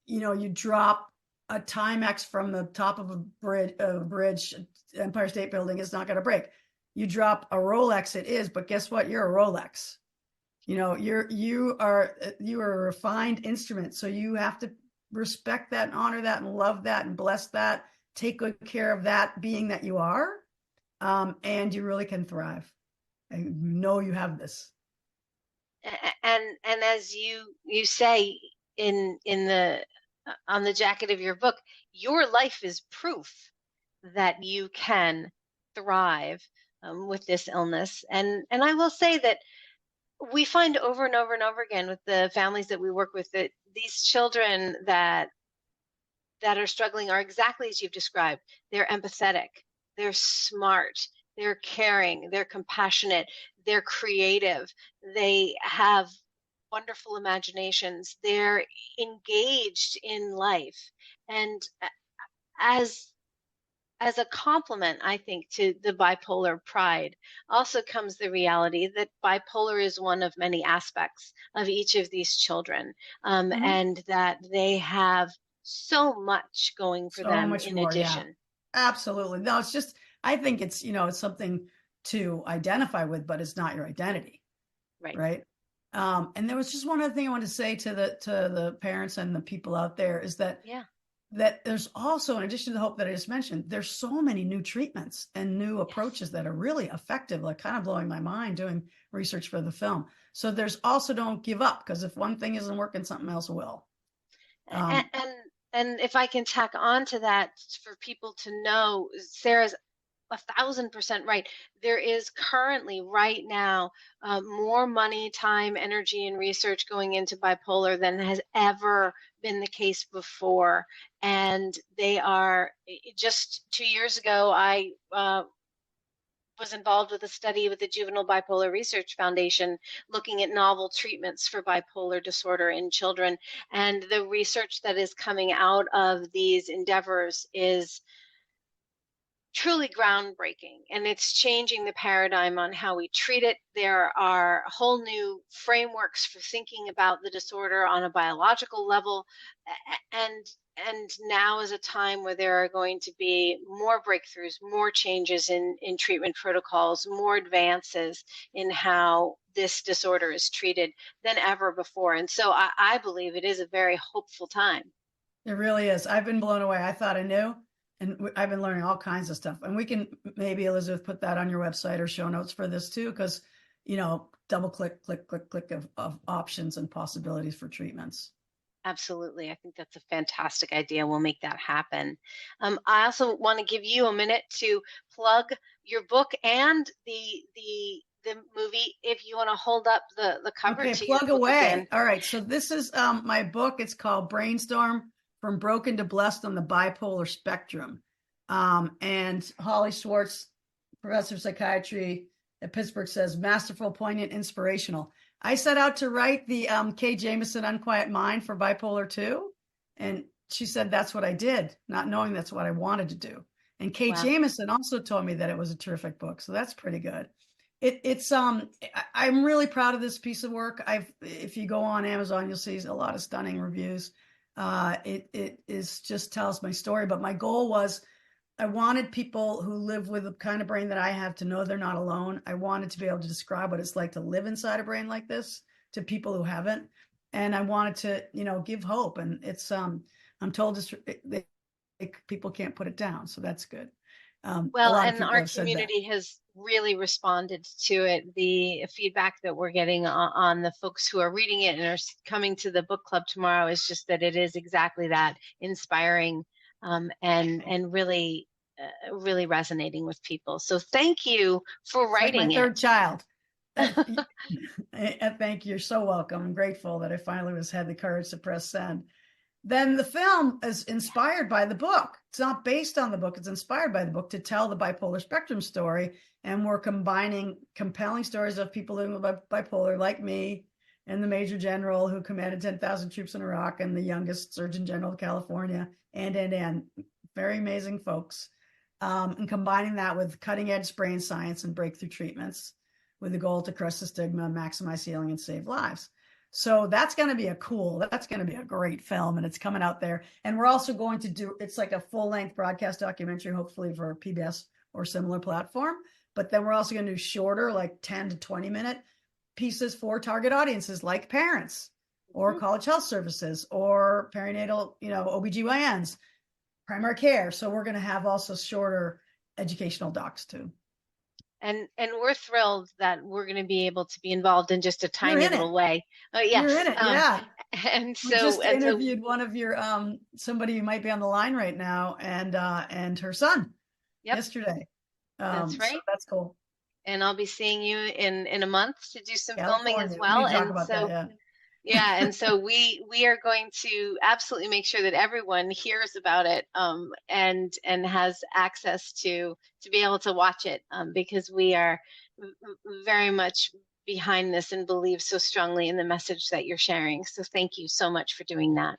you drop a Timex from the top of a bridge, Empire State Building, it's not going to break. You drop a Rolex, it is, but guess what? You're a Rolex. You are a refined instrument. So you have to respect that and honor that and love that and bless that. Take good care of that being that you are. And you really can thrive. I know you have this. And as you say in the on the jacket of your book, your life is proof that you can thrive with this illness. And I will say that we find over and over and over again with the families that we work with that these children that are struggling are exactly as you've described. They're empathetic, they're smart, they're caring, they're compassionate, they're creative, they have wonderful imaginations, they're engaged in life. And as a complement, I think, to the bipolar pride also comes the reality that bipolar is one of many aspects of each of these children, and that they have so much going for So them much in more. Yeah, addition. absolutely. No, it's just, I think it's something to identify with, but it's not your identity. Right. Right. And there was just one other thing I wanted to say to the parents and the people out there is that Yeah. that there's also, in addition to the hope that I just mentioned, there's so many new treatments and new approaches that are really effective, like kind of blowing my mind doing research for the film. So there's also, don't give up, because if one thing isn't working, something else will. And, and if I can tack on to that for people to know, Sarah's 1,000% right. There is currently, right now, more money, time, energy, and research going into bipolar than has ever been the case before. And they are, just 2 years ago, I was involved with a study with the Juvenile Bipolar Research Foundation looking at novel treatments for bipolar disorder in children. And the research that is coming out of these endeavors is truly groundbreaking, and it's changing the paradigm on how we treat it. There are whole new frameworks for thinking about the disorder on a biological level, and now is a time where there are going to be more breakthroughs, more changes in treatment protocols, more advances in how this disorder is treated than ever before. And so I believe it is a very hopeful time. It really is. I've been blown away. I thought I knew, and I've been learning all kinds of stuff. And we can maybe, Elizabeth, put that on your website or show notes for this too, because double click of options and possibilities for treatments. Absolutely. I think that's a fantastic idea. We'll make that happen. I also want to give you a minute to plug your book and the movie, if you want to hold up the cover Okay, to your plug book away. again. All right. So this is my book. It's called BrainStorm: From Broken to Blessed on the Bipolar Spectrum. And Holly Schwartz, professor of psychiatry at Pittsburgh, says masterful, poignant, inspirational. I set out to write the Kay Jamison Unquiet Mind for Bipolar II. And she said that's what I did, not knowing that's what I wanted to do. And Kay Wow. Jamison also told me that it was a terrific book. So that's pretty good. I'm really proud of this piece of work. If you go on Amazon, you'll see a lot of stunning reviews. It is just tells my story. But my goal was, I wanted people who live with the kind of brain that I have to know they're not alone. I wanted to be able to describe what it's like to live inside a brain like this to people who haven't. And I wanted to, give hope. And it's, I'm told people can't put it down. So that's good. A Well, lot of and people our have said that. community has really responded to it. The feedback that we're getting on the folks who are reading it and are coming to the book club tomorrow is just that it is exactly that, inspiring, and really really resonating with people. So thank you for It's like my writing it. third child. Thank you. You're so welcome. I'm grateful that I finally had the courage to press send. Then the film is inspired by the book. It's not based on the book. It's inspired by the book to tell the bipolar spectrum story. And we're combining compelling stories of people living with bipolar like me, and the Major General who commanded 10,000 troops in Iraq and the youngest Surgeon General of California, and very amazing folks. And combining that with cutting edge brain science and breakthrough treatments with the goal to crush the stigma, maximize healing, and save lives. So that's going to be a great film, and it's coming out there. And we're also going to do, it's like a full length broadcast documentary, hopefully for PBS or similar platform. But then we're also going to do shorter, like 10 to 20-minute pieces for target audiences like parents or college health services or perinatal, OBGYNs, primary care. So we're going to have also shorter educational docs too. And we're thrilled that we're going to be able to be involved in just a You're tiny in it. little way. You're Yes. in it. Yeah. And We so just interviewed one of your somebody who might be on the line right now, and her son yep, yesterday. that's So right. that's cool. And I'll be seeing you in a month to do some filming as California. We well. need to talk And about that. so Yeah. yeah, and so we are going to absolutely make sure that everyone hears about it, and has access to be able to watch it, because we are very much behind this and believe so strongly in the message that you're sharing. So thank you so much for doing that.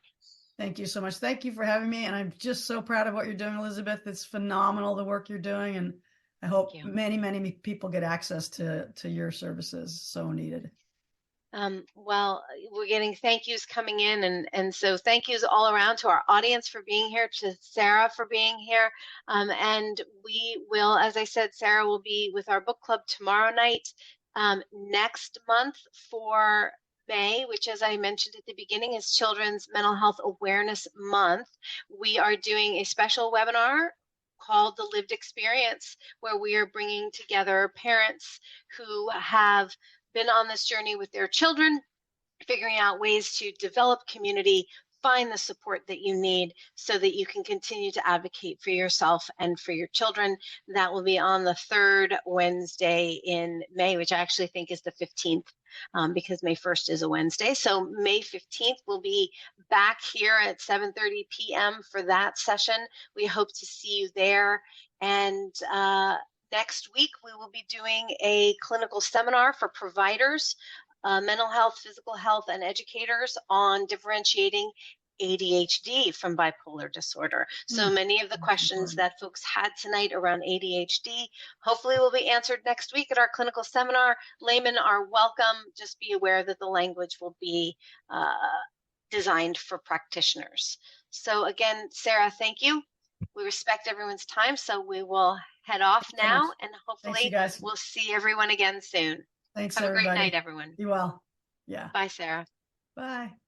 Thank you so much. Thank you for having me. And I'm just so proud of what you're doing, Elizabeth. It's phenomenal, the work you're doing. And I Thank hope you. many, many people get access to your services. So needed. Well, we're getting thank yous coming in, and so thank yous all around to our audience for being here, to Sara for being here, and we will, as I said, Sara will be with our book club tomorrow night. Next month for May, which, as I mentioned at the beginning, is Children's Mental Health Awareness Month, we are doing a special webinar called The Lived Experience, where we are bringing together parents who have been on this journey with their children, figuring out ways to develop community, find the support that you need so that you can continue to advocate for yourself and for your children. That will be on the third Wednesday in May, which I actually think is the 15th, because May 1st is a Wednesday. So May 15th, we'll be back here at 7:30 p.m. for that session. We hope to see you there. And next week, we will be doing a clinical seminar for providers, mental health, physical health, and educators on differentiating ADHD from bipolar disorder. So many of the questions that folks had tonight around ADHD hopefully will be answered next week at our clinical seminar. Laymen are welcome. Just be aware that the language will be designed for practitioners. So again, Sara, thank you. We respect everyone's time, so we will head off now, and hopefully we'll see everyone again soon. Thanks, Have a great everybody. night, everyone. Be well. Yeah. Bye, Sara. Bye.